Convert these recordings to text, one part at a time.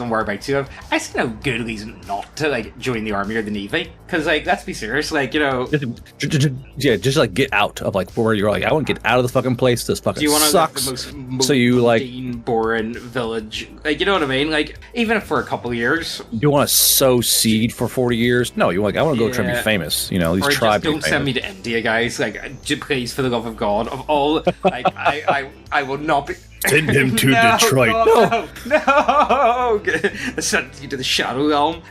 on whereabouts you live, I see no good reason not to like join the army or the navy. Because like, let's be serious, like just like get out of like where you're like. I want to get out of the fucking place. This fucking sucks. So you like boring village, like you know what I mean? Like even if for a couple of years, you want to sow seed for 40 years? No, you want. Like, I want to go try and be famous. You know, these tribes. Don't send me to India, guys. Like, please, for the love of God, of all, like I will not be. Send him to Detroit. No. Send you to the Shadow Realm.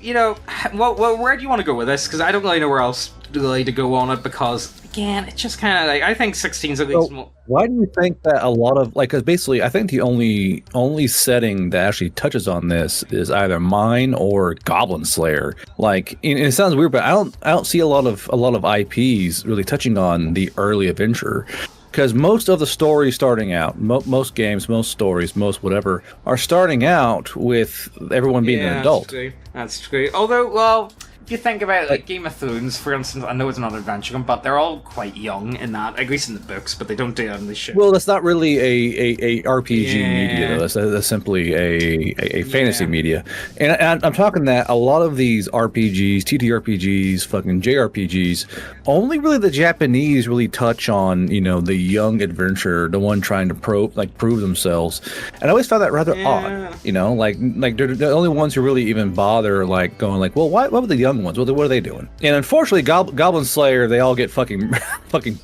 You know, well, where do you want to go with this? Because I don't really know where else really to go on it. Because again, it's just kind of like I think 16's at least. Why do you think that a lot of like? Because basically, I think the only setting that actually touches on this is either mine or Goblin Slayer. Like, and it sounds weird, but I don't see a lot of IPs really touching on the early adventure. Because most of the stories starting out, most games, most stories, most whatever, are starting out with everyone being an adult. That's true. Although, well, if you think about it, like Game of Thrones, for instance, I know it's not an adventure game, but they're all quite young in that, at least in the books, but they don't do it on the show. Well, that's not really a RPG media, though. That's simply a fantasy media. And I'm talking that a lot of these RPGs, TTRPGs, fucking JRPGs, only really the Japanese really touch on, you know, the young adventurer, the one trying to prove themselves. And I always found that rather odd, you know, like they're the only ones who really even bother, like, going like, well, what would the young ones? What are they doing? And unfortunately, Goblin Slayer, they all get fucking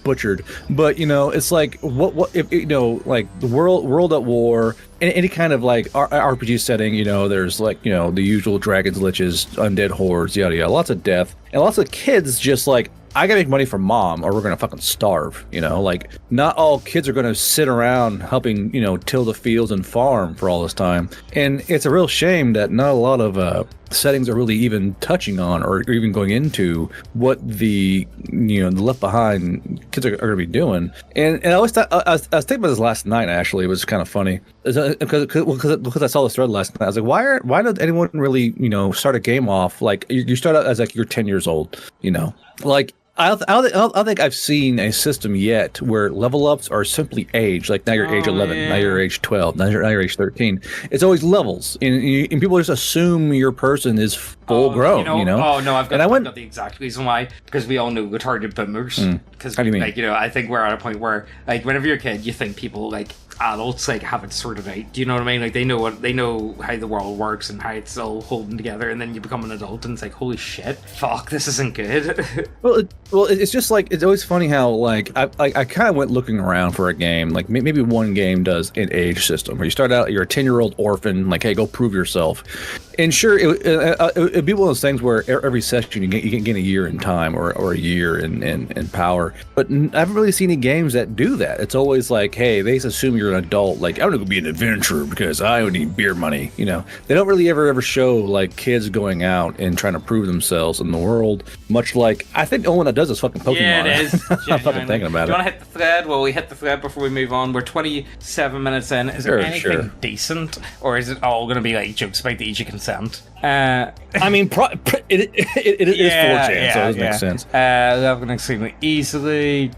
butchered. But you know, it's like what if you know, like the world at war, any kind of like RPG setting. You know, there's like, you know, the usual dragons, liches, undead hordes, yada yada, lots of death, and lots of kids just like, I gotta make money for mom or we're gonna fucking starve, you know? Like, not all kids are gonna sit around helping, you know, till the fields and farm for all this time. And it's a real shame that not a lot of settings are really even touching on or even going into what the, you know, the left behind kids are gonna be doing. And I always thought, I was thinking about this last night, actually. It was kind of funny. Because I saw this thread last night. I was like, why did anyone really, you know, start a game off like you start out as like you're 10 years old, you know? Like, I don't think I've seen a system yet where level ups are simply age. Like now you're age 11, now you're age 12, now you're age 13. It's always levels, and people just assume your person is full grown. You know? Oh no, I've got the exact reason why. Because we all know retarded boomers. Because how do you mean? Like, you know, I think we're at a point where like whenever you're a kid, you think people like adults like have it sorted out. Do you know what I mean? Like they know how the world works and how it's all holding together, and then you become an adult and it's like, holy shit, fuck, this isn't good. Well, it's just like, it's always funny how like I kind of went looking around for a game, like maybe one game does an age system where you start out, you're a 10-year-old orphan, like, hey, go prove yourself. And sure, it'd be one of those things where every session you can gain a year in time or a year in power. But I haven't really seen any games that do that. It's always like, hey, they assume you're an adult. Like, I'm gonna go be an adventurer because I only need beer money. You know, they don't really ever show like kids going out and trying to prove themselves in the world. Much like, I think the only one that does is fucking Pokemon. Yeah, it is. I'm fucking thinking about it. Do you want to hit the thread? Well, we hit the thread before we move on. We're 27 minutes in. Is there anything decent, or is it all going to be like jokes about the age of consent? I mean, it is 4chan, so it does make sense. Leveling extremely easily.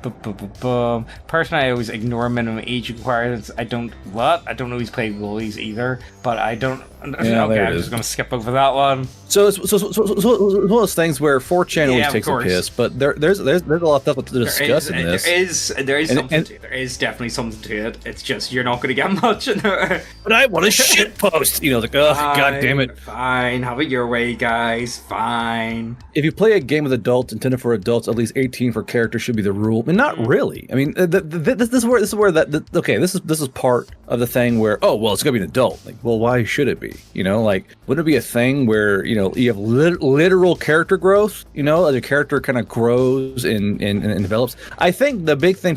Personally, I always ignore minimum age requirements. I don't know who's played Woolies either, but I don't. Yeah, okay, I'm just going to skip over that one. So it's one of those things where 4chan always takes a piss, but there's a lot of stuff to discuss in this. There is definitely something to it. It's just you're not going to get much in there. But I want a shit post. You know, like, oh, god damn it. Fine, have it your way, guys. Fine. If you play a game with adults intended for adults, at least 18 for characters should be the rule. I mean, not really. I mean, this is where this is part of the thing where, oh well, it's gonna be an adult. Like, well, why should it be? You know, like, wouldn't it be a thing where, you know, you have literal character growth, you know, as a character kind of grows and develops? I think the big thing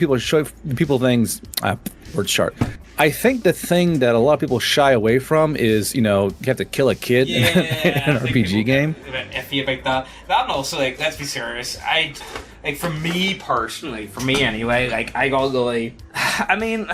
I think the thing that a lot of people shy away from is, you know, you have to kill a kid in an RPG game. A bit iffy about that. That and also, like, let's be serious. Like, for me personally, for me anyway, like, I got really, I mean,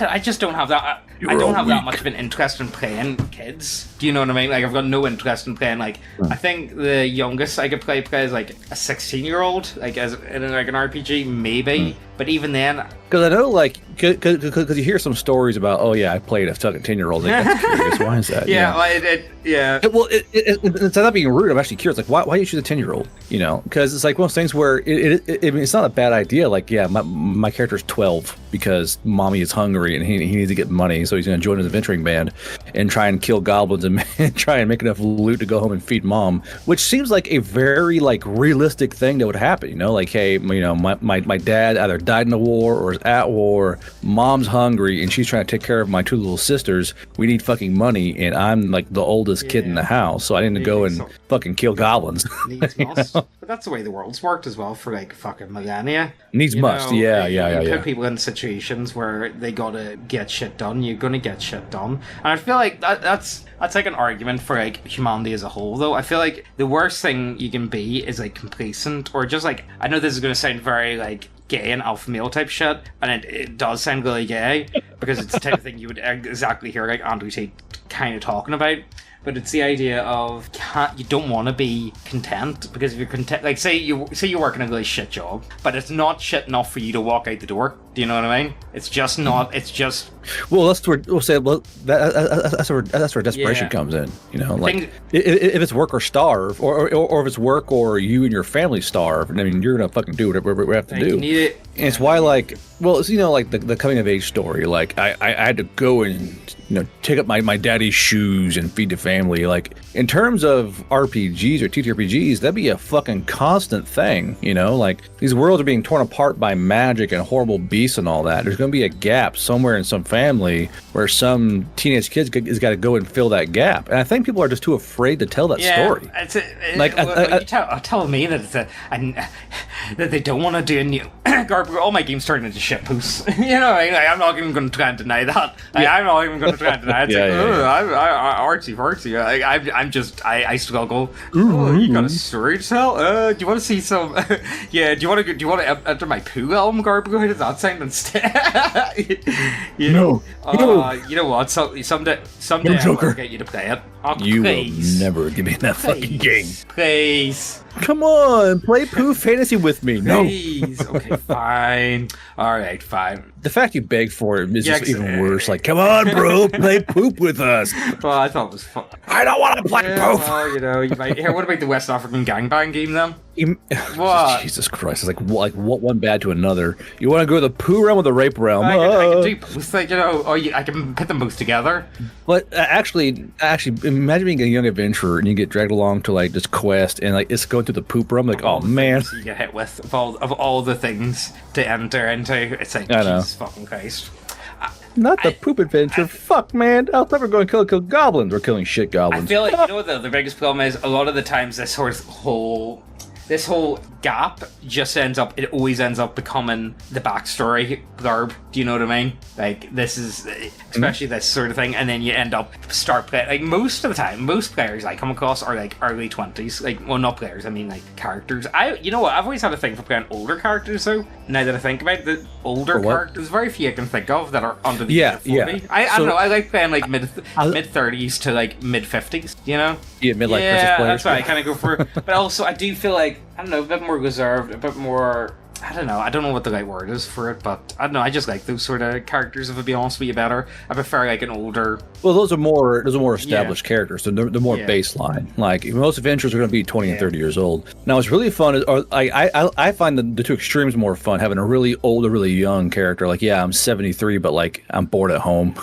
I just don't have that. I don't have that much of an interest in playing kids. Do you know what I mean? Like, I've got no interest in playing, like, I think the youngest I could play is like a 16-year-old, like, as in like an RPG, maybe. But even then, because I know, like, because you hear some stories about, oh yeah, I played a fucking 10-year-old. Like, that's curious. Why is that? yeah, Well, instead of being rude, I'm actually curious. Like, why do you choose a 10-year-old? You know, because it's like one of those things where I mean, it's not a bad idea. Like, yeah, my character's 12 because mommy is hungry and he needs to get money, so he's going to join his adventuring band and try and kill goblins and try and make enough loot to go home and feed mom. Which seems like a very like realistic thing that would happen. You know, like, hey, you know, my dad either died in the war or is at war. Mom's hungry and she's trying to take care of my 2 little sisters. We need fucking money, and I'm like the oldest kid in the house, so I need to go and fucking kill goblins. Needs must. But that's the way the world's worked as well for like fucking millennia. Needs must. Yeah. You put people in situations where they gotta get shit done. You're gonna get shit done, and I feel like that's like an argument for like humanity as a whole. Though I feel like the worst thing you can be is like complacent, or just like, I know this is gonna sound very like gay and alpha male type shit, and it does sound really gay because it's the type of thing you would exactly hear like Andrew Tate kind of talking about. But it's the idea of you don't want to be content, because if you're content, like say you're working a really shit job, but it's not shit enough for you to walk out the door. Do you know what I mean? It's just not. It's just. Well, that's where we'll say. Well, that's where desperation comes in. You know, like if it's work or starve, or if it's work or you and your family starve, I mean, you're gonna fucking do whatever we have to do. You need it. And it's why, like, well, it's, you know, like the coming of age story. Like I had to go and, you know, take up my daddy's shoes and feed the family. Like, in terms of RPGs or TTRPGs, that'd be a fucking constant thing. You know, like these worlds are being torn apart by magic and horrible beasts and all that. There's going to be a gap somewhere in some family where some teenage kids has got to go and fill that gap. And I think people are just too afraid to tell that story. You tell me that that they don't want to do a new all my games turn into shit posts. You know, I'm not even going to try and deny that. I'm not even going to try and deny it. Artsy. I struggle. Oh, you got a story to tell? Do you want to see some? Do you want to enter my poo album, Garb? How does that sound instead? You know what? Someday I'll get you to play it. You will never give me that fucking game. Please. Come on, play Pooh Fantasy with me. Please. No. Okay, fine. All right, fine. The fact you beg for it is just even worse. Like, come on, bro, play Poop with us. Well, I thought it was fun. I don't want to play Poop. Well, you know, you might. Here, what about the West African gangbang game then? What? Jesus Christ! It's like what one bad to another. You want to go to the poo realm or the rape realm? I can do both. Like, you know, I can put them both together. But actually, imagine being a young adventurer and you get dragged along to like this quest and like it's going through the poop realm. Like, oh man, you get hit with of all the things to enter into. It's like, Jesus fucking Christ. Not the poop adventure. Fuck, man. I was never going to kill goblins. We're killing shit goblins. I feel like, you know what the biggest problem is? A lot of the times this whole gap just always ends up becoming the backstory Garb. Do you know what I mean? Like, this is especially this sort of thing, and then you end up start playing. Like, most of the time, most players I come across are like early 20s. Like, well, not players, I mean like characters. You know what? I've always had a thing for playing older characters though. Now that I think about it, the older characters, very few I can think of that are under the age of 40. I don't know. I like playing like mid 30s to like mid 50s. You know? Yeah, midlife crisis players. That's what I kind of go for. But also, I do feel like, I don't know, a bit more reserved, a bit more. I don't know what the right word is for it, but I don't know. I just like those sort of characters. If I be honest with you, better. I prefer like an older. Well, those are more established characters, so they're more baseline. Like most adventurers are going to be 20 and 30 years old. Now, what's really fun is, I find the two extremes more fun. Having a really old or really young character. Like, yeah, I'm 73, but like I'm bored at home.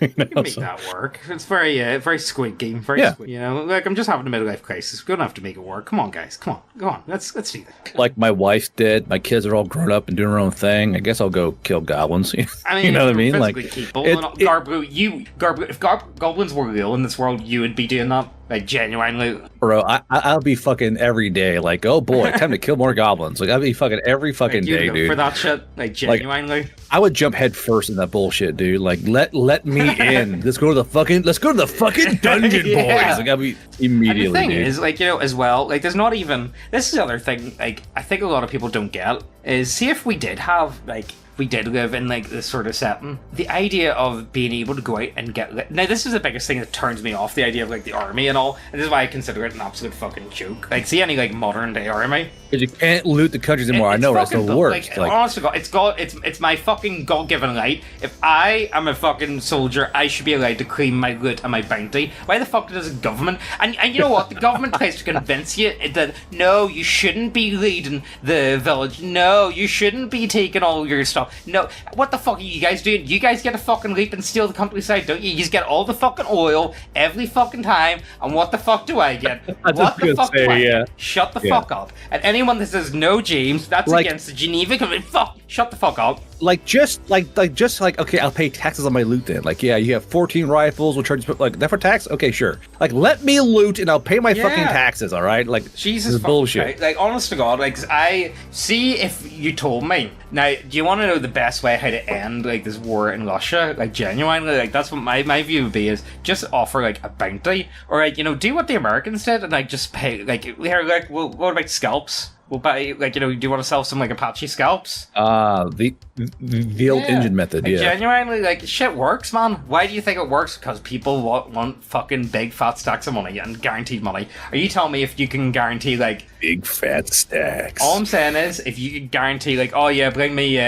You can make that work. It's very Squid Game. Squid, you know, like I'm just having a midlife crisis. We're gonna have to make it work. Come on, guys. Come on. Let's do that. Like my wife's dead. My kids are all grown up and doing their own thing. I guess I'll go kill goblins. I mean, you know what I mean? Like, Garbu, if goblins were real in this world, you would be doing that. Like, genuinely. Bro, I'll be fucking every day. Like, oh boy, time to kill more goblins. Like, I'll be fucking every fucking day, dude. For that shit, like, genuinely. Like, I would jump head first in that bullshit, dude. Like, let me in. Let's go to the fucking dungeon, boys. Like, I'll be immediately. And the thing is, like, you know, as well, like, there's not even. This is the other thing. Like, I think a lot of people don't get is, see if we did have, like, we did live in like this sort of setting, the idea of being able to go out and get now this is the biggest thing that turns me off, the idea of like the army and all, and this is why I consider it an absolute fucking joke. Like, see any like modern day army, because you can't loot the countries anymore. I know that's the worst. Like, honest to God, it's my fucking God-given right. If I am a fucking soldier, I should be allowed to claim my loot and my bounty. Why the fuck does the government, and you know what, the government tries to convince you that no, you shouldn't be leading the village, no, you shouldn't be taking all your stuff. No, what the fuck are you guys doing? You guys get a fucking leap and steal the countryside, don't you? You just get all the fucking oil every fucking time, and what the fuck do I get? What the fuck do I get? Shut the fuck up. And anyone that says no, James, that's like, against the Geneva Convention. Fuck, shut the fuck up. Just like, okay, I'll pay taxes on my loot then. Like, yeah, you have 14 rifles, we'll charge you, like, that for tax? Okay, sure. Like, let me loot and I'll pay my fucking taxes, alright? Like, Jesus bullshit. Christ. Like, honest to God, like, I see if you told me. Now, do you want to know the best way how to end, like, this war in Russia? Like, genuinely, like, that's what my view would be, is just offer, like, a bounty. Or, like, you know, do what the Americans did and, like, just pay, like, here, like, what about scalps? We'll buy, like, you know, do you want to sell some, like, Apache scalps? The old engine method, like, genuinely, like, shit works, man. Why do you think it works? Because people want fucking big fat stacks of money and guaranteed money. Are you telling me if you can guarantee, like... Big fat stacks. All I'm saying is, if you can guarantee, like, oh yeah, bring me,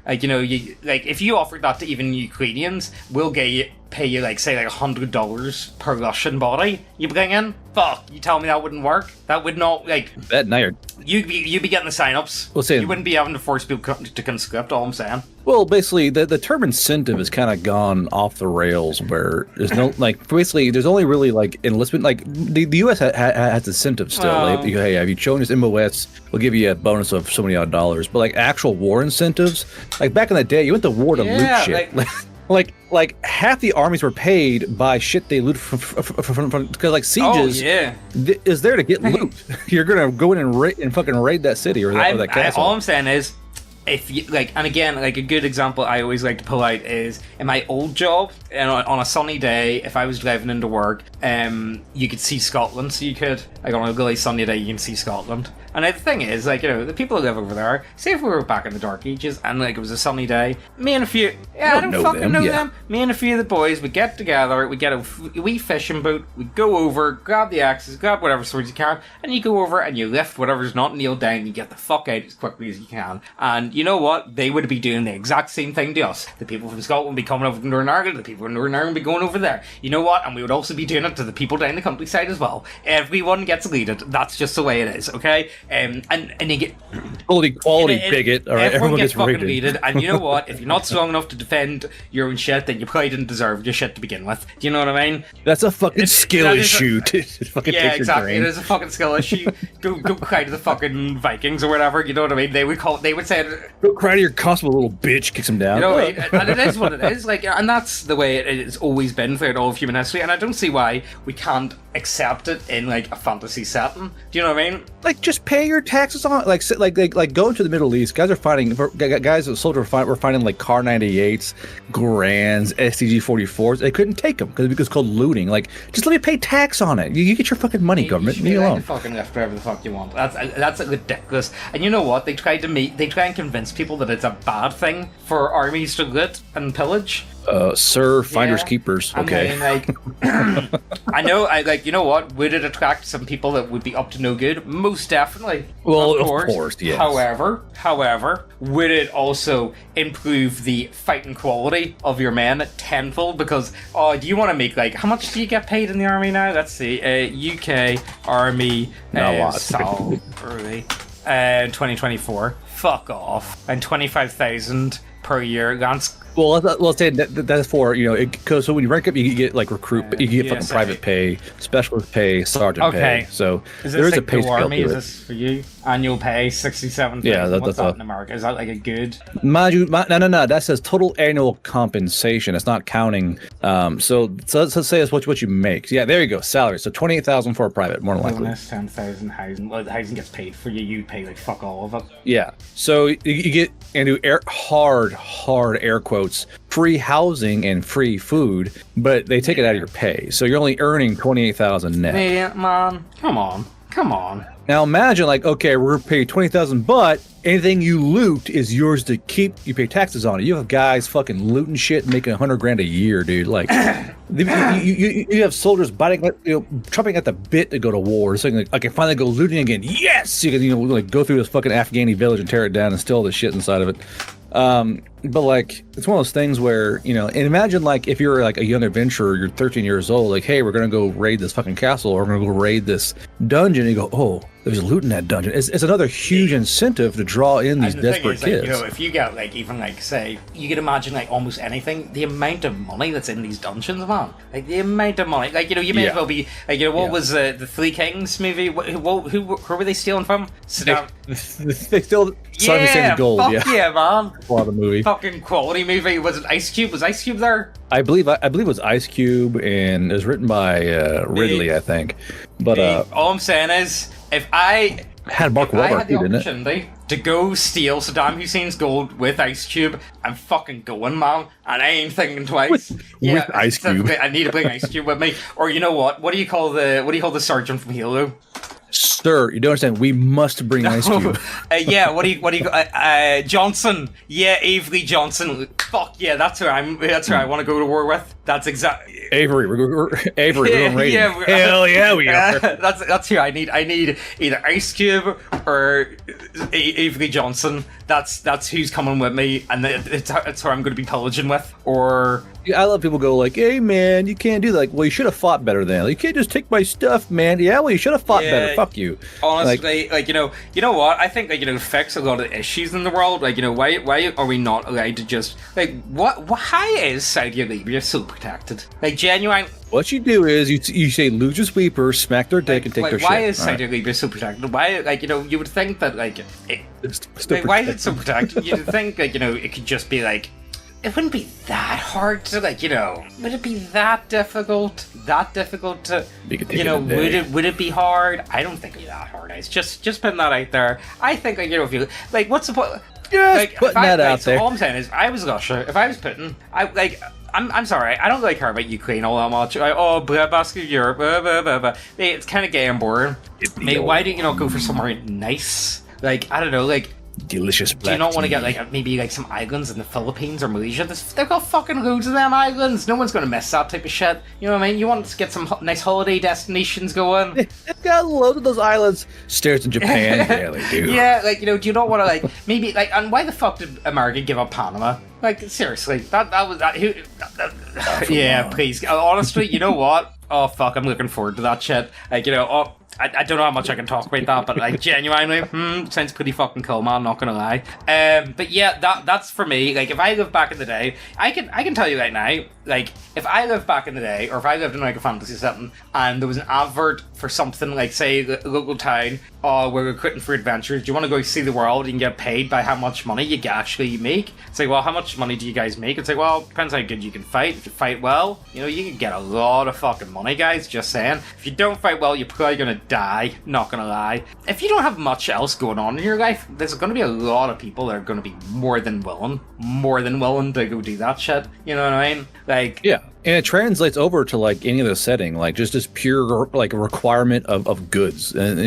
like, you know, you, like, if you offered that to even Ukrainians, we'll pay you, like, say, like, $100 per Russian body you bring in. Fuck, you tell me that wouldn't work? That would not, like... That night. You'd be getting the sign-ups. Well, you wouldn't be having to force people to conscript, all I'm saying. Well, basically, the term incentive has kind of gone off the rails, where there's no, like, basically, there's only really, like, enlistment. Like, the U.S. has incentives still. Oh. Like, hey, have you shown this MOS, we'll give you a bonus of so many odd dollars. But, like, actual war incentives, like, back in the day, you went to war to loot shit. Like half the armies were paid by shit they loot from because like sieges is there to get loot. You're gonna go in and fucking raid that city or that castle. All I'm saying is, if you like, and again, like a good example I always like to pull out is in my old job, and on a sunny day, if I was driving into work, you could see Scotland. So you could, like, on a really sunny day, you can see Scotland. And the thing is, like, you know, the people who live over there, say if we were back in the dark ages and, like, it was a sunny day, me and a few, I don't fucking know them. Me and a few of the boys would get together, we'd get a wee fishing boat, we'd go over, grab the axes, grab whatever swords you can, and you go over and you lift whatever's not nailed down, you get the fuck out as quickly as you can. And you know what? They would be doing the exact same thing to us. The people from Scotland would be coming over from Northern Ireland, the people from Northern Ireland would be going over there. You know what? And we would also be doing it to the people down the countryside as well. Everyone gets leaded. That's just the way it is, okay? And you get full equality, bigot. All right, everyone gets fucking raided. And you know what? If you're not strong enough to defend your own shit, then you probably didn't deserve your shit to begin with. Do you know what I mean? That's a fucking skill issue. Yeah, exactly. It is a fucking skill issue. Go cry to the fucking Vikings or whatever. You know what I mean? They would say, go cry to your constable, little bitch. Kicks him down. You know, and it is what it is. Like, and that's the way it's always been throughout all of human history. And I don't see why we can't accept it in like a fantasy setting. Do you know what I mean? Like, just pay your taxes on like go into the Middle East. Guys soldiers were finding like Car 98s, Grands, STG 44s. They couldn't take them because it was called looting. Like, just let me pay tax on it. You get your fucking money, government. Leave me alone. Fucking left wherever the fuck you want. That's ridiculous. And you know what? They try and convince people that it's a bad thing for armies to loot and pillage. Sir, finders keepers. Okay. I mean, like, I know. You know what? Would it attract some people that would be up to no good? Most definitely. Well, of course, yes. However, would it also improve the fighting quality of your men tenfold? Because, do you want to make, like, how much do you get paid in the army now? Let's see. UK Army salary 2024. Fuck off. And 25,000 per year. Well, let's say that's for, you know, so when you rank up, you get like recruit, you get fucking private pay, specialist pay, sergeant pay. So there is a pay scale to it. Is this for you? Annual pay, 67,000. Yeah, what's that in America? Is that like a good? Mind you, no. That says total annual compensation. It's not counting. So let's say it's what you make. Yeah, there you go. Salary. So 28,000 for a private, more than likely. 10,000 housing. Well, housing gets paid for you. You pay like fuck all of it. Yeah. So you get into hard air quotes, free housing and free food, but they take it out of your pay. So you're only earning 28,000 net. Yeah, man. Come on. Come on. Now imagine, like, okay, we're gonna pay 20,000, but anything you loot is yours to keep. You pay taxes on it. You have guys fucking looting shit, making 100 grand a year, dude. Like, you have soldiers biting, chomping at the bit to go to war. So like, I can finally go looting again. Yes, you can, like, go through this fucking Afghani village and tear it down and steal the shit inside of it. But like, it's one of those things where, and imagine, like, if you're like a young adventurer, you're 13 years old, like, hey, we're gonna go raid this fucking castle, or we're gonna go raid this dungeon, and you go, oh, there's loot in that dungeon. It's another huge incentive to draw in these desperate kids. Like, if you get, like, even, like, say, you can imagine, like, almost anything, the amount of money that's in these dungeons, man. Like, the amount of money. Like, you may as well be, like, what was the Three Kings movie? Who were they stealing from? They still Saddam Hussein's gold. Yeah, man. A lot of the movie. Fucking quality movie. Was it Ice Cube? Was Ice Cube there? I believe it was Ice Cube, and it was written by Ridley, I think. But all I'm saying is, if I had Mark Wahlberg, the opportunity to go steal Saddam Hussein's gold with Ice Cube, I'm fucking going, man, and I ain't thinking twice. With Ice Cube, I need to bring Ice Cube with me. Or you know what? What do you call the sergeant from Halo? Sir, you don't understand. We must bring Ice Cube. What do you Johnson? Yeah, Avery Johnson. Fuck yeah, that's who I want to go to war with. That's exactly Avery. We're going raiding. Yeah, hell yeah, we are. That's who I need. I need either Ice Cube or Avery Johnson. That's who's coming with me, and it's who I'm going to be pillaging with. Or I love people go like, "Hey man, you can't do that." Like, well, you should have fought better then. Like, you can't just take my stuff, man. Yeah, well, you should have fought better. Fuck you. Honestly, you know what? I think fix a lot of the issues in the world. Like, why are we not allowed to just why is Saudi Arabia so protected? Like, genuine. What you do is you say losers weepers, smack their dick and take their shit. Why is Saudi Arabia so protected? Why, you would think that why is it so protected? You'd think it could just be like. It wouldn't be that hard to would it be that difficult? To would it be hard? I don't think it'd be that hard. It's just putting that out there. I think if you what's the point? Putting that out there. All I'm saying is, I was Russia. If I was Putin, I'm sorry, I don't really care about Ukraine all that much. Basket Europe, it's kind of gay and boring. Why do you not go for somewhere nice? Like, I don't know, delicious black do you not want to tea. get maybe some islands in the Philippines or Malaysia? They've got fucking loads of them islands. No one's going to miss that type of shit. You know what I mean? You want to get some nice holiday destinations going. They've got loads of those islands. Stairs in Japan. Yeah, they do. Yeah, do you not want to maybe and why the fuck did America give up Panama? Like, seriously, that was that. Yeah, please. Honestly, you know what? Oh fuck, I'm looking forward to that shit. I don't know how much I can talk about that, but genuinely, sounds pretty fucking cool, man. Not gonna lie. But yeah, that's for me. If I lived back in the day, I can tell you right now. If I lived back in the day, or if I lived in a fantasy setting, and there was an advert for something say a local town, we're recruiting for adventures. Do you want to go see the world? You can get paid by how much money you actually make. It's well, how much money do you guys make? It's well, depends how good you can fight. If you fight well, you can get a lot of fucking money, guys. Just saying. If you don't fight well, you're probably gonna die, not gonna lie. If you don't have much else going on in your life, there's gonna be a lot of people that are gonna be more than willing to go do that shit. You know what I mean? Yeah. And it translates over to any other setting, just this pure requirement of goods, and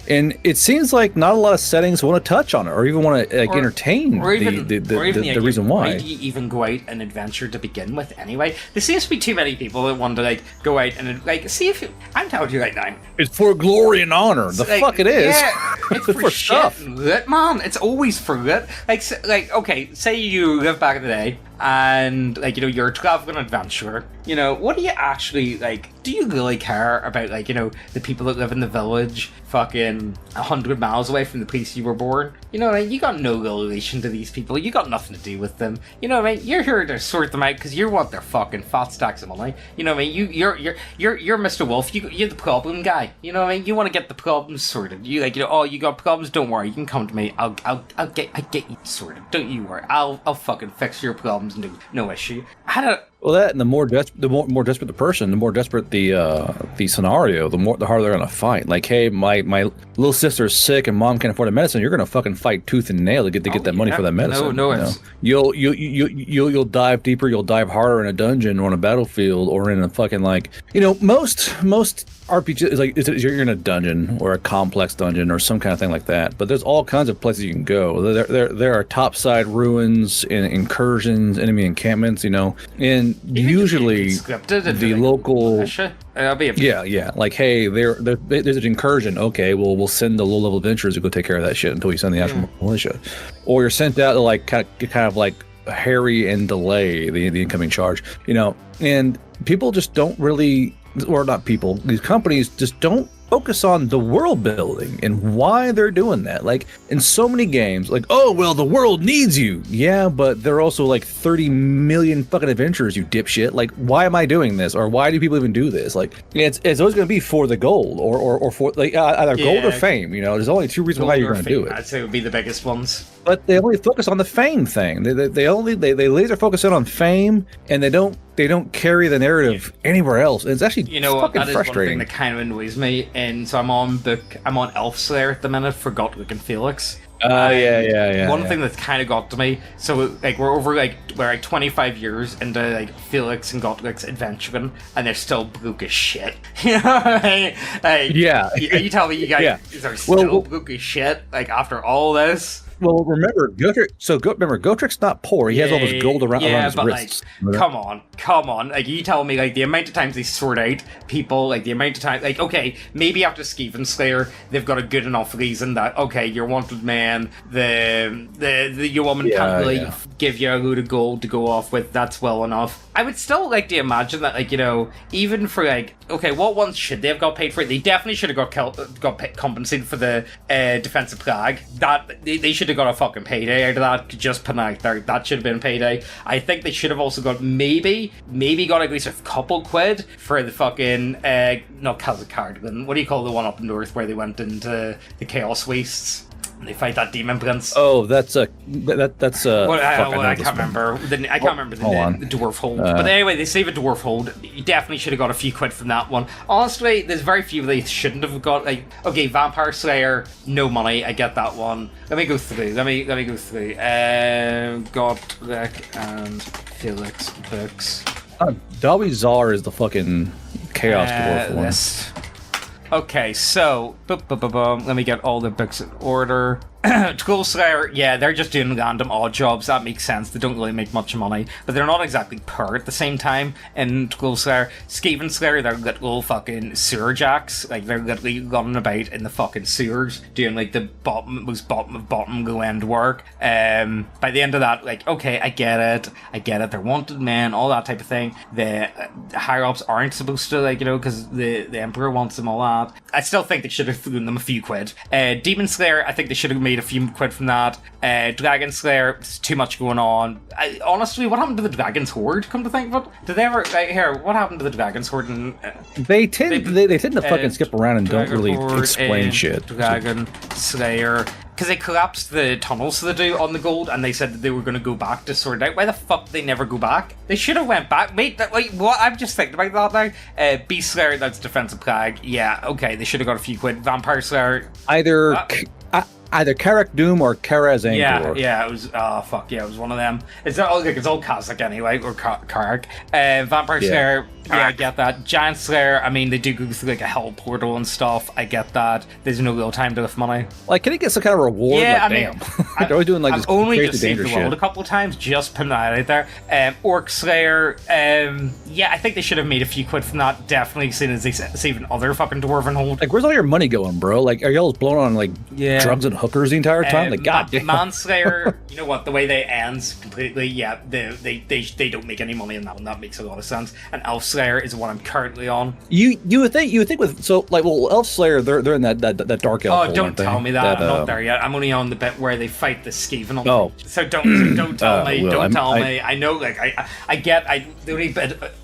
and it seems like not a lot of settings want to touch on it or even want to entertain the reason why. Why do you even go out and adventure to begin with anyway? There seems to be too many people that want to go out and see if I'm telling you right now. It's for glory and honor. The fuck it is. Yeah, it's for shit and lit, man. It's always for lit. Okay, say you live back in the day. And you're a traveling adventurer. What do you actually do you really care about the people that live in the village fucking 100 miles away from the place you were born? You got no real relation to these people. You got nothing to do with them. You're here to sort them out because you want their fucking fat stacks of money. You're Mr. Wolf. You're the problem guy. You want to get the problems sorted. You you got problems, don't worry, you can come to me. I'll get you sorted. Don't you worry. I'll fucking fix your problems. No issue. Well, that and the more desperate the person, the more desperate the scenario, the harder they're gonna fight. Like, hey, my little sister's sick and mom can't afford the medicine. You're gonna fucking fight tooth and nail to get that money for that medicine. You'll dive deeper, you'll dive harder in a dungeon or on a battlefield or in a fucking most RPG is like you're in a dungeon or a complex dungeon or some kind of thing like that. But there's all kinds of places you can go. There are topside ruins and incursions, enemy encampments, and usually the local like, hey, there's an incursion. Okay, well, we'll send the low-level adventurers to go take care of that shit until we send the actual militia, or you're sent out to kind of harry and delay the incoming charge, and people just don't really. Or not people, these companies just don't focus on the world building and why they're doing that. Like, in so many games, oh, well, the world needs you. Yeah, but there are also 30 million fucking adventurers, you dipshit. Why am I doing this? Or why do people even do this? It's always going to be for the gold or for either gold or fame. There's only two reasons why you're going to do it. I'd say it would be the biggest ones. But they only focus on the fame thing. They laser focus in on fame, and they don't carry the narrative anywhere else. And it's actually fucking that is frustrating. One thing that kind of annoys me. And so I'm on Elf Slayer at the minute for Gotrek and Felix. One thing that's kind of got to me. So we're over we're 25 years into Felix and Gotrek's adventuring, and they're still broke as shit. You tell me you guys are still broke as shit after all this. Well, remember Gotrek's not poor. He has all this gold around his wrists. Come on. You tell me the amount of times they sort out people, the amount of time. Okay, maybe after Skaven Slayer, they've got a good enough reason that you're wanted man. Your woman can't really give you a load of gold to go off with. That's well enough. I would still like to imagine that even for what ones should they have got paid for? They definitely should have got compensated for the defensive plague. That they should have got a fucking payday out of that. Just put out there, that should have been payday. I think they should have also got maybe got at least a couple quid for the fucking not Cardigan. What do you call the one up north where they went into the Chaos Wastes? They fight that demon prince. Oh, that's I can't remember. I can't remember the dwarf hold. But anyway, they save a dwarf hold. You definitely should have got a few quid from that one. Honestly, there's very few they shouldn't have got. Vampire Slayer, no money. I get that one. Let me go through. Gotrek and Felix books. Dalby Czar is the fucking chaos dwarf one. Okay, so let me get all the books in order. Troll Slayer, they're just doing random odd jobs. That makes sense. They don't really make much money, but they're not exactly poor at the same time. In Troll Slayer, Skaven Slayer, they're little fucking sewer jacks. They're literally running about in the fucking sewers, doing the most bottom of bottom go end work. By the end of that, okay, I get it. They're wanted men, all that type of thing. The higher ups aren't supposed to because the emperor wants them, all that. I still think they should have thrown them a few quid. Demon Slayer, I think they should have made a few quid from that. Dragon Slayer, there's too much going on. Honestly, what happened to the Dragon's Horde? Come to think of it, did they ever what happened to the Dragon's Horde? They tend to fucking skip around and don't really explain shit. Dragon Slayer, because they collapsed the tunnels they do on the gold, and they said that they were going to go back to sort it out. Why the fuck did they never go back? They should have went back, mate. What? I'm just thinking about that now. Beast Slayer, that's defensive plague. Yeah, okay, they should have got a few quid. Vampire Slayer, either Karak Doom or Kara Zangor. Yeah, it was. It was one of them. It's all Kazakh anyway, or Karak. Vampire Slayer. Yeah, I get that. Giant Slayer, I mean, they do go through a hell portal and stuff. I get that. There's no real time to lift money. Can he get some kind of reward? Yeah, damn. They're always doing I've only just saved the world a couple of times, just putting that out there. Orc Slayer, I think they should have made a few quid from that. Definitely, seeing as they saved other fucking dwarven hold. Where's all your money going, bro? Are y'all blowing on drugs and hookers the entire time? God damn. Manslayer, you know what? The way they ends completely, they don't make any money in that one. That makes a lot of sense. And Elf Slayer is what I'm currently on. You would think with Elf Slayer, they're in that dark elf. Oh, don't tell me that. I'm not there yet. I'm only on the bit where they fight the Skaven. Oh, so don't tell me. Don't tell me. I know. The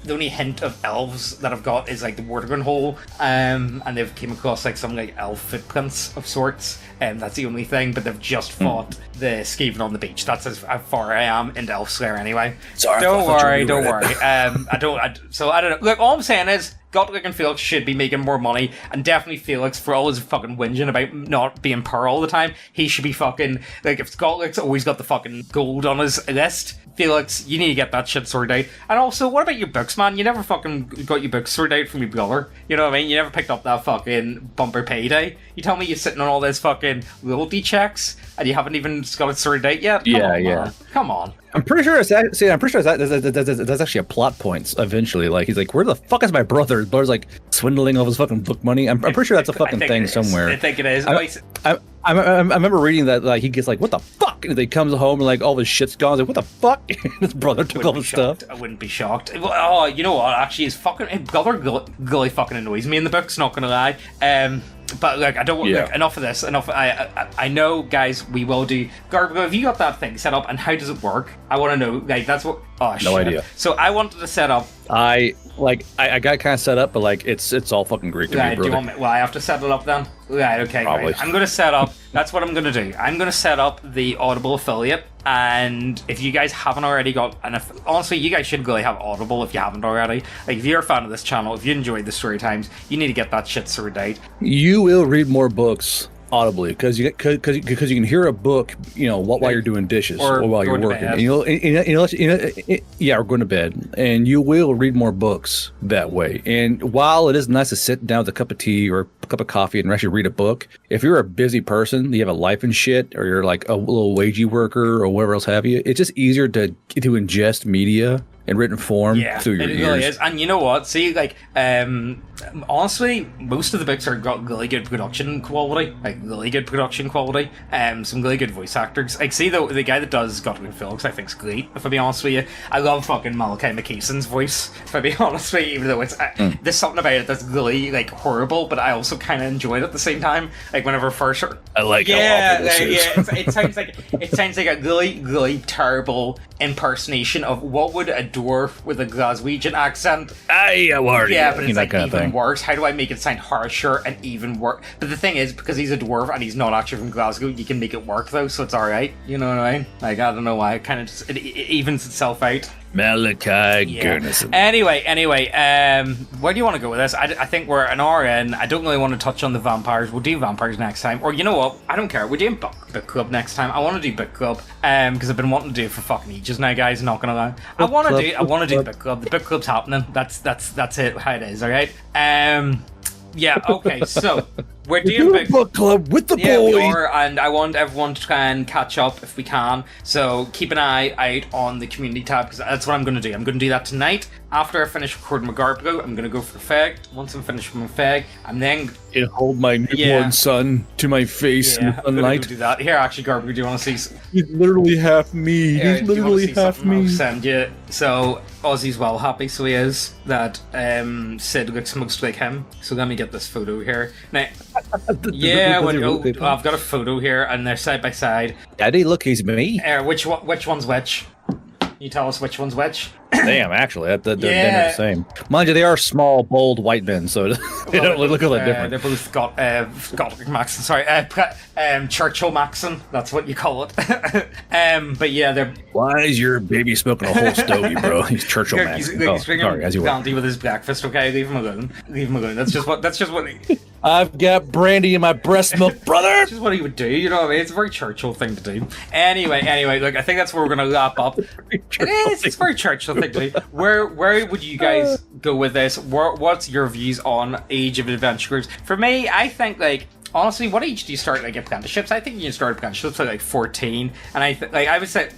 only hint of elves that I've got is the Wardragon hole, and they've came across some elf footprints of sorts, and that's the only thing, but they've just fought the Skaven on the beach. That's as far I am into Elfslayer anyway. Sorry, don't worry. I don't know. Look, all I'm saying is, Gotrek and Felix should be making more money, and definitely Felix, for all his fucking whinging about not being poor all the time, he should be fucking, like, if Gotrek's always got the fucking gold on his list, Felix, you need to get that shit sorted out. And also, what about your books, man? You never fucking got your books sorted out from your brother. You know what I mean? You never picked up that fucking bumper payday. You tell me you're sitting on all this fucking royalty checks, and you haven't even got it sorted out yet? Come on. I'm pretty sure that's actually a plot point eventually. Like, he's like, where the fuck is my brother? His brother's like swindling all his fucking book money. I'm pretty sure that's a fucking thing somewhere. I think it is. I remember reading that, like, he gets like, what the fuck? And he comes home and like all his shit's gone. He's like, what the fuck? His brother took all his stuff. I wouldn't be shocked. Oh, you know what? Actually, his brother really fucking annoys me in the books, not gonna lie. But like, I don't want enough of this. I know, guys. We will do. Garbo, have you got that thing set up, and how does it work? I want to know. Like, that's what. Oh, shit. No idea. So I wanted to set up. I got kind of set up, but like it's all fucking Greek to me, brother. Do you want me? Well, I have to set it up then. Right. Okay. Probably. Great. I'm gonna set up. That's what I'm gonna do. I'm gonna set up the Audible affiliate, and if you guys haven't already got, and honestly, you guys should really have Audible if you haven't already. Like, if you're a fan of this channel, if you enjoyed the story times, you need to get that shit sorted out. You will read more books audibly because you can hear a book, you know, while you're doing dishes or while you're working. And or going to bed, and you will read more books that way. And while it is nice to sit down with a cup of tea or a cup of coffee and actually read a book, if you're a busy person, you have a life and shit, or you're like a little wagey worker or whatever else have you, it's just easier to ingest media in written form through your ears. Really is. And you know what? See, like, honestly, most of the books are got really good production quality. Some really good voice actors. Like, see, the guy that does Gotrek and Felix, I think's great, if I be honest with you. I love fucking Malachi McKeeson's voice, if I be honest with you, even though it's there's something about it that's really, like, horrible, but I also kind of enjoy it at the same time. Like, whenever first... I like how awful this is. It sounds like a really, really terrible impersonation of what would a dwarf with a Glaswegian accent. How are you? Yeah, but it's like even worse. How do I make it sound harsher and even worse? But the thing is, because he's a dwarf and he's not actually from Glasgow, you can make it work though, so it's alright. You know what I mean? Like, I don't know why. It kind of just, it evens itself out. Malachi Gurnison. Anyway, where do you want to go with this? I think we're an hour in. I don't really want to touch on the vampires. We'll do vampires next time. Or you know what? I don't care. We're doing book club next time. I want to do book club because I've been wanting to do it for fucking ages now, guys. Not gonna lie. I want to do book club. The book club's happening. That's it. How it is. All right. Yeah. Okay. So. We're doing book club with the boys. We are, and I want everyone to try and catch up if we can. So keep an eye out on the community tab, because that's what I'm going to do. I'm going to do that tonight. After I finish recording my Garbo, I'm going to go for a fag. Once I'm finished with my fag, I'm then... And hold my newborn son to my face in the sunlight. Do that. Here, actually, Garbo, do you want to see... He's literally half me. He's literally half me. I'll send you. So, Ozzy's well happy, so he is, that Sid looks most like him. So let me get this photo here. Now... I've got a photo here, and they're side by side. Daddy, look, he's me. Which one's which? You tell us which one's which. Damn, actually, they're the same. Mind you, they are small, bold white men, so they don't look all that different. They're both Gotrek Maxon. Sorry, Churchill Maxon. That's what you call it. But yeah, they're. Why is your baby smoking a whole stogie, bro? He's Churchill Maxon. Sorry, as you were. With his breakfast. Okay, leave him alone. That's just what. I've got brandy in my breast milk, brother. That's just what he would do. You know what I mean? It's a very Churchill thing to do. Anyway, look, I think that's where we're gonna wrap up. It's very Churchill thing to do. Where would you guys go with this? What's your views on Age of Adventure groups? For me, I think, like, honestly, what age do you start, like, apprenticeships? I think you can start apprenticeships at like 14, and I would say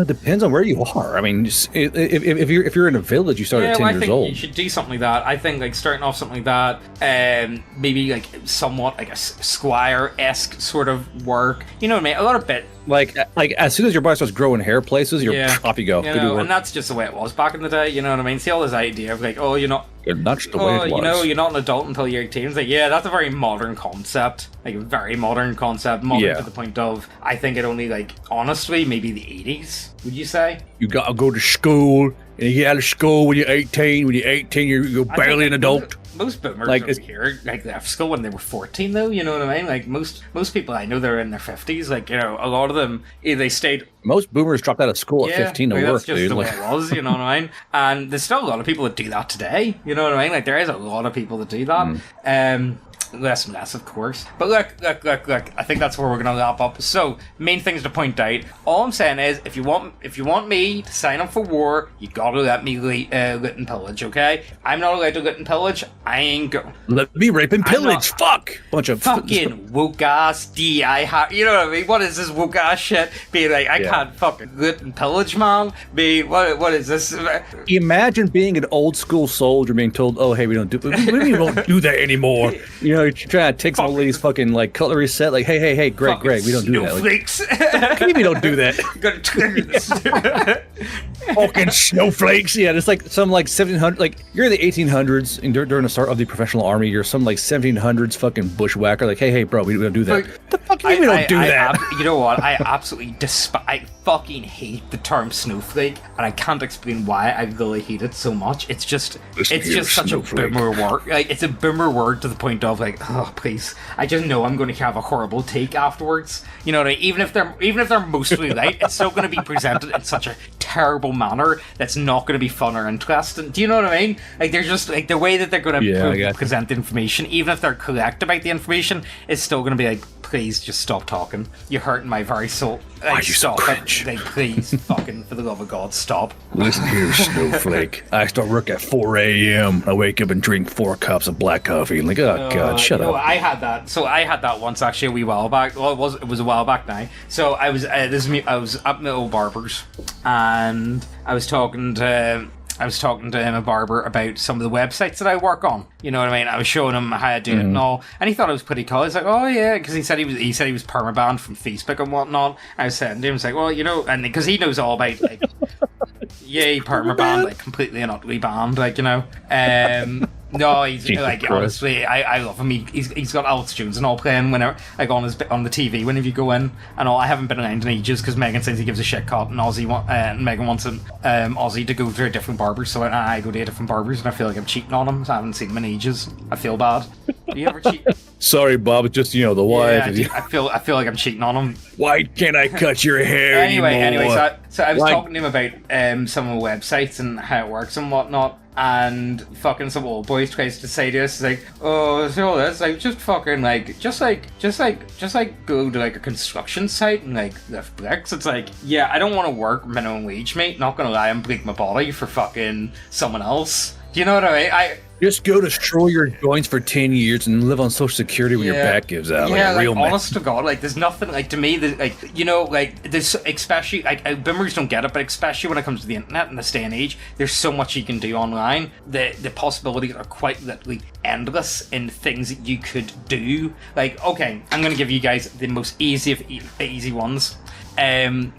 depends on where you are. I mean, if you're in a village, you start at 10 years old. You should do something like that. I think, like, starting off something like that, maybe like somewhat like a squire-esque sort of work. You know what I mean? A little bit. Like as soon as your body starts growing hair places, you're off you go. You know, and that's just the way it was back in the day. You know what I mean? See all this idea of like, oh, you're not. That's the way it was. You know, you're not an adult until you're 18. It's like, yeah, that's a very modern concept. Like, a very modern concept. Modern to the point of, I think it only, like, honestly, maybe the 80s, would you say? You gotta go to school, and you get out of school when you're 18. When you're 18, you're barely an adult. most boomers Like, over here like left school when they were 14 though, you know what I mean? Like most people I know, they're in their 50s. Like, you know, a lot of them they stayed. Most boomers dropped out of school at 15 to like, work, that's just dude. the way Like, it was, you know what I mean? And there's still a lot of people that do that today, you know what I mean? Like there is a lot of people that do that. Less and less, of course. But look. I think that's where we're gonna wrap up. So, main things to point out. All I'm saying is, if you want me to sign up for war, you gotta let me loot and pillage. Okay? I'm not allowed to loot and pillage. I ain't go. let me rape and pillage. Fuck. Bunch of Fucking woke ass DI. You know what I mean? What is this woke ass shit? Be like, I can't fucking loot and pillage, man. Be what is this? Imagine being an old school soldier being told, "Oh, hey, we don't do. We won't do that anymore." You know, you're trying to take some lady's fucking like cutlery set. Like, hey, Greg, we don't do that. Snowflakes. Like, we don't do that. Gotta clear this. Fucking snowflakes. Yeah, it's like some like 1700. Like you're in the 1800s and during the start of the professional army. You're some like 1700s fucking bushwhacker. Like, hey, bro, we don't do that. Like, the fuck we don't do that. You know what? I absolutely despise. I fucking hate the term snowflake, and I can't explain why I really hate it so much. It's just such a boomer word. Like it's a boomer word to the point of like, oh please, I just know I'm going to have a horrible take afterwards. You know what I mean? Even if they're mostly right, it's still going to be presented in such a terrible manner that's not going to be fun or interesting. Do you know what I mean? Like they're just like the way that they're going to present the information, even if they're correct about the information, is still going to be like, please just stop talking. You're hurting my very soul. Like, Why are you so cringe? Like, please, fucking, for the love of God, stop. Listen here, snowflake. I start work at 4 a.m. I wake up and drink 4 cups of black coffee. I'm like, oh God, shut up. I had that. So I had that once actually a wee while back. Well, it was a while back now. So I was I was up my old barber's, and I was talking to him, a barber, about some of the websites that I work on. You know what I mean? I was showing him how I do it and all, and he thought it was pretty cool. He's like, "Oh yeah," because he said he was permabanned from Facebook and whatnot. I was saying to him, "It's like, well, you know," and because he knows all about like, he permabanned, like completely and utterly banned, like, you know. No, he's like, honestly, I love him. He's got Alex Jones and all playing whenever, like on the TV whenever you go in and all. I haven't been around in ages because Megan says he gives a shit cut, and Megan wants Aussie to go to a different barber, so I go to a different barbers, and I feel like I'm cheating on him. So I haven't seen him in ages. I feel bad. Do you ever cheat? Sorry, Bob. It's just, you know, the wife. Yeah, I feel like I'm cheating on him. Why can't I cut your hair anymore? So I was talking to him about some of the websites and how it works and whatnot. And fucking some old boys tries to say to us like, oh, so that's like just fucking like just like go to like a construction site and like lift bricks. It's like, yeah, I don't want to work minimum wage, mate. Not gonna lie, and break my body for fucking someone else. Do you know what I mean? Just go destroy your joints for 10 years and live on Social Security when your back gives out. Yeah, like a real man. Honest to God, like there's nothing, like to me, like, you know, like this, especially, like boomers don't get it, but especially when it comes to the internet in this day and age, there's so much you can do online. The possibilities are quite literally endless in things that you could do. Like, okay, I'm gonna give you guys the most easy of easy ones.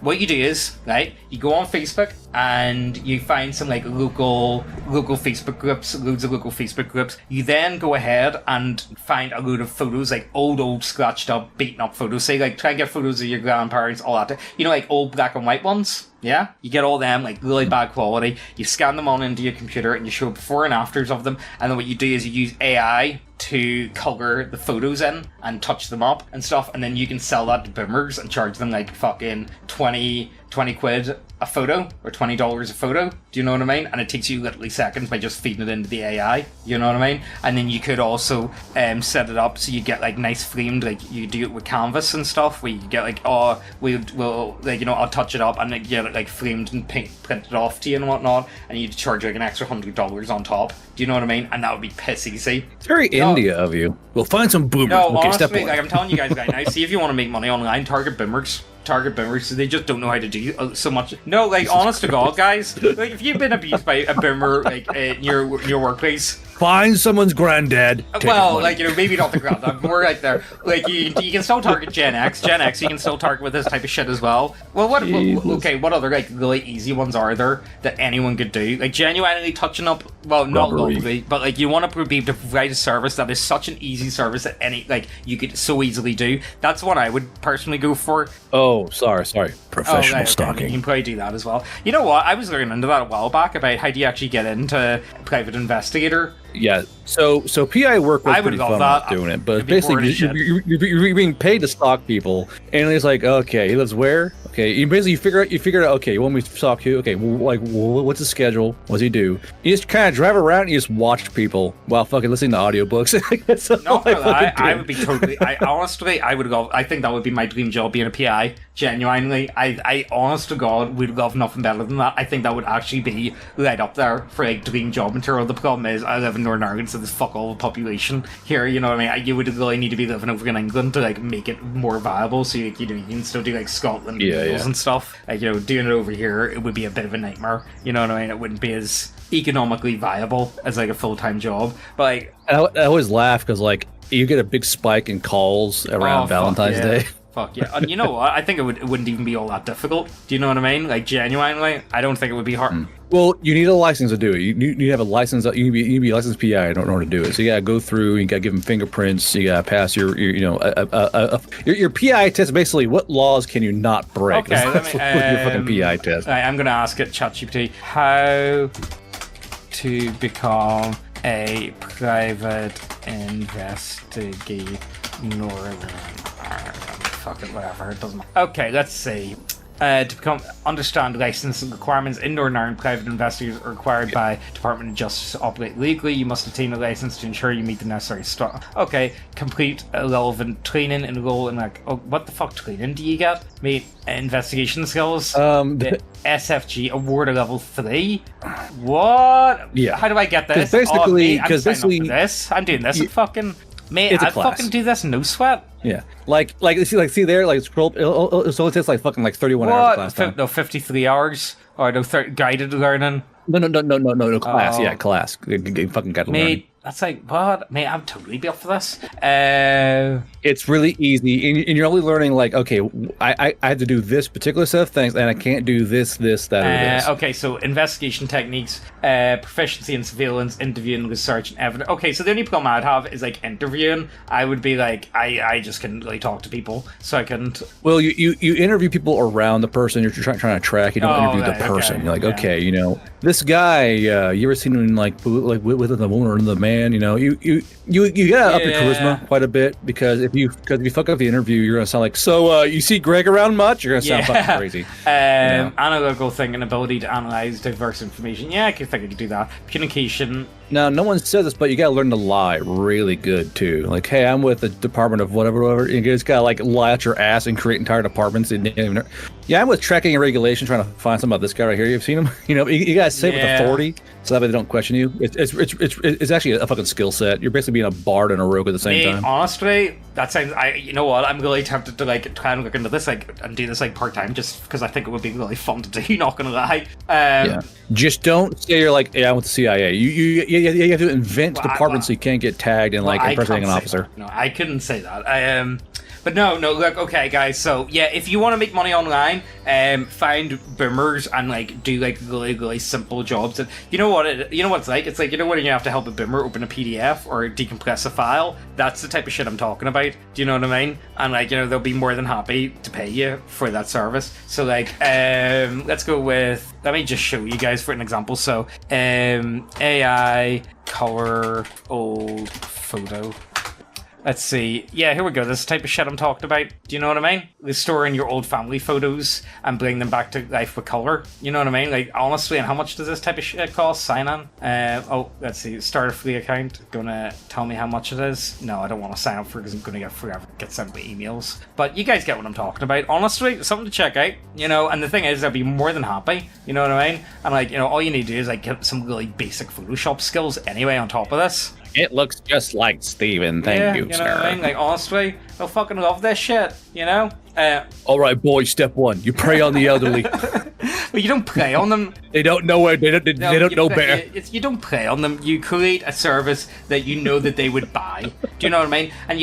What you do is, right, you go on Facebook and you find some like local Facebook groups, loads of local Facebook groups. You then go ahead and find a load of photos, like old scratched up, beaten up photos. Say like, try and get photos of your grandparents, all that. You know, like old black and white ones. Yeah, you get all them, like really bad quality. You scan them on into your computer and you show before and afters of them. And then what you do is you use AI to color the photos in and touch them up and stuff. And then you can sell that to boomers and charge them like fucking 20 quid a photo or $20 a photo. Do you know what I mean? And it takes you literally seconds by just feeding it into the AI. You know what I mean? And then you could also set it up so you get like nice framed, like you do it with canvas and stuff, where you get like, oh, we'll like, you know, I'll touch it up and like, get it like framed and printed off to you and whatnot, and you'd charge like an extra $100 on top. Do you know what I mean? And that would be piss easy. It's very India of you. We'll find some boomers. No, okay, honestly, like I'm telling you guys right now, see if you want to make money online, target boomers. So they just don't know how to do so much. No, like, honest to God, guys, like if you've been abused by a boomer like in your workplace, find someone's granddad. Well, like, you know, maybe not the granddad, more right there. Like you can still target Gen X. You can still target with this type of shit as well. Well, what other like really easy ones are there that anyone could do? Like genuinely touching up, well, not locally, but like you want to be to provide a service that is such an easy service that any like you could so easily do. That's what I would personally go for. Oh, sorry. Professional stalking. You can probably do that as well. You know what? I was looking into that a while back about how do you actually get into private investigator Yeah. So PI work was I would pretty love fun that. doing it, but It'd be boring basically as shit. you're being paid to stalk people, and it's like, okay, he lives where? Okay, you basically figure out. Okay, you want me to stalk you? Okay, well, like, what's his schedule? What does he do? You just kind of drive around and you just watch people while fucking listening to audiobooks. I would be totally. I honestly, I would go. I think that would be my dream job, being a PI. Genuinely, I honest to God, would love nothing better than that. I think that would actually be right up there for like dream job material. The problem is, I live in Northern Ireland, so there's fuck all population here. You know what I mean? You would really need to be living over in England to like make it more viable. So you can still do like Scotland and stuff. Like, you know, doing it over here, it would be a bit of a nightmare. You know what I mean? It wouldn't be as economically viable as like a full-time job. But like, I always laugh because like you get a big spike in calls around Valentine's Day. Fuck yeah. And you know what? I think it wouldn't even be all that difficult. Do you know what I mean? Like, genuinely, I don't think it would be hard. Well, you need a license to do it. You need to have a license. You need to be a licensed PI in order to do it. So you gotta go through. You gotta give them fingerprints. You gotta pass your your PI test. Basically, what laws can you not break? Okay, That's your fucking PI test. I'm gonna ask it, ChatGPT, how to become a private investigator. Northern Ireland. Fuck it, whatever. It doesn't matter. Okay, let's see. To understand licensing requirements in Northern Ireland, private investigators are required by Department of Justice to operate legally. You must obtain a license to ensure you meet the necessary Okay, complete relevant training, enroll in like, oh, what the fuck training do you get? Meet investigation skills. The SFG award a level 3. What? Yeah. How do I get this? Basically, I'm signing up for this. I'm doing this. And fucking. Mate, I fucking do this no sweat. Yeah, like see there, like scroll. It only takes like fucking like 31 hours class time. No, 53 hours or no guided learning. No class. Yeah, class. Fucking guided learning. Mate, that's like what? Mate, I'm totally be up for this. It's really easy, and you're only learning like, okay, I have to do this particular set of things, and I can't do this, that, or this. Okay, so investigation techniques, proficiency in surveillance, interviewing, research, and evidence. Okay, so the only problem I'd have is like interviewing. I would be like, I just can really talk to people, so I can. Well, you interview people around the person you're trying to track. You don't interview the person. Okay, you're like, okay, you know, this guy. You ever seen him like with the woman or the man? You know, you gotta up your charisma quite a bit because if you fuck up the interview, you're gonna sound like, so you see Greg around much? You're gonna sound fucking crazy. Analytical thinking, ability to analyze diverse information. Yeah, I think I could do that. Communication. Now, no one says this, but you gotta learn to lie really good too. Like, hey, I'm with the Department of whatever. You just gotta like lie out your ass and create entire departments. Yeah, I'm with tracking and regulation, trying to find something about this guy right here. You've seen him? You know, you gotta say it with authority, so that way they don't question you. It's actually a fucking skill set. You're basically being a bard and a rogue at the same time. Honestly, that sounds. You know what? I'm really tempted to like try and look into this and do this like part time, just because I think it would be really fun to do. Not gonna lie. Just don't say you're like, yeah, I'm with the CIA. You have to invent departments so you can't get tagged in like impersonating an officer. No, I couldn't say that. But no, look, okay, guys. So yeah, if you want to make money online, find boomers and like do like really simple jobs. And you know what it's like? It's like, you know, when you have to help a boomer open a PDF or decompress a file. That's the type of shit I'm talking about. Do you know what I mean? And like, you know, they'll be more than happy to pay you for that service. So like, let's go with. Let me just show you guys for an example. So, AI color old photo. Let's see. Yeah, here we go. This is the type of shit I'm talking about. Do you know what I mean? Restoring your old family photos and bring them back to life with color. You know what I mean? Like, honestly, and how much does this type of shit cost? Sign on. Let's see. Start a free account. Gonna tell me how much it is? No, I don't want to sign up for it because I'm gonna get sent by emails. But you guys get what I'm talking about. Honestly, something to check out. You know, and the thing is, I'll be more than happy. You know what I mean? And like, you know, all you need to do is like get some really basic Photoshop skills anyway on top of this. It looks just like Steven. Thank you, you know sir. What I mean? Like, honestly, they'll fucking love this shit, you know? All right, boys, step one. You prey on the elderly. But you don't prey on them. They don't know where. They don't know better. You don't prey on them. You create a service that you know that they would buy. Do you know what I mean? And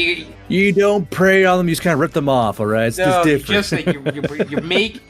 you don't prey on them; you just kind of rip them off. All right, it's just different. Just like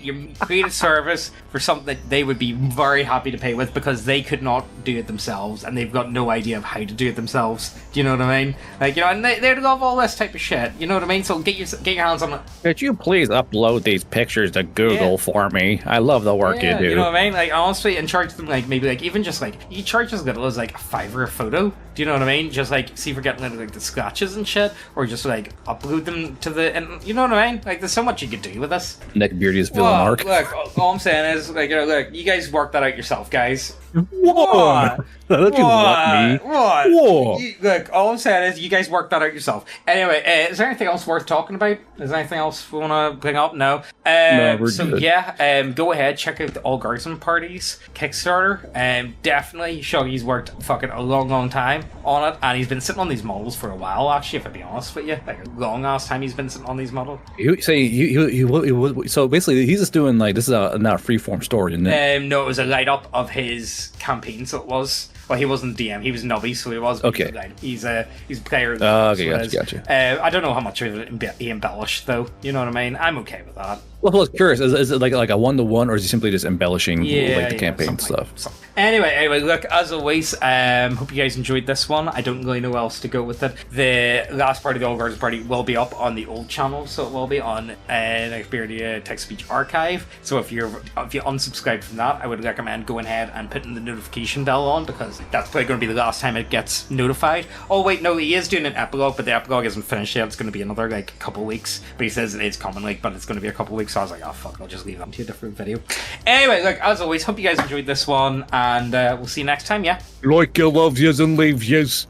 you create a service for something that they would be very happy to pay with because they could not do it themselves, and they've got no idea of how to do it themselves. Do you know what I mean? Like, you know, and they love all this type of shit. You know what I mean? So get your hands on it. Could you please upload these pictures to Google for me? I love the work you do. You know what I mean? Like, honestly, and charge them like maybe like even just like you charge as little as like $5 a photo. Do you know what I mean? Just like see if we're getting like the scratches and shit, or just like upload them to the and you know what I mean? Like, there's so much you could do with this. Neckbeardia's villain arc. Look, all I'm saying is like, you know, look, you guys work that out yourself, guys. What? Don't you let me? What? Whoa. Look, all I'm saying is you guys work that out yourself. Anyway, is there anything else worth talking about? Is there anything else we want to bring up? No. No, we're so good. yeah, go ahead, check out the Orgasm Parties Kickstarter. Definitely, Shoggy's worked fucking a long time on it, and he's been sitting on these models for a while. Actually, if I be honest with you, like a long ass time he's been sitting on these models. So basically, he's just doing like this is not a freeform story, isn't it? No, it was a light up of his campaign, so it was. Well, he wasn't DM, he was Nubby, so he was. Okay. He's a player. Okay, gotcha. I don't know how much of it he embellished, though. You know what I mean? I'm okay with that. Well, I was curious. Is it like a 1-to-1, or is he simply just embellishing the campaign stuff? Anyway, look, as always, hope you guys enjoyed this one. I don't really know where else to go with it. The last part of the All Guards Party will be up on the old channel, so it will be on Neckbeardia Text-Speech Archive. So if you unsubscribe from that, I would recommend going ahead and putting the notification bell on, because that's probably going to be the last time it gets notified. Oh wait, no, he is doing an epilogue, but the epilogue isn't finished yet. It's going to be another like couple weeks, but he says it's coming, like, but it's going to be a couple weeks. So I was like, oh fuck, I'll just leave that to a different video. Anyway, look, as always, hope you guys enjoyed this one, and we'll see you next time. Yeah. Like you love yous and leave yous.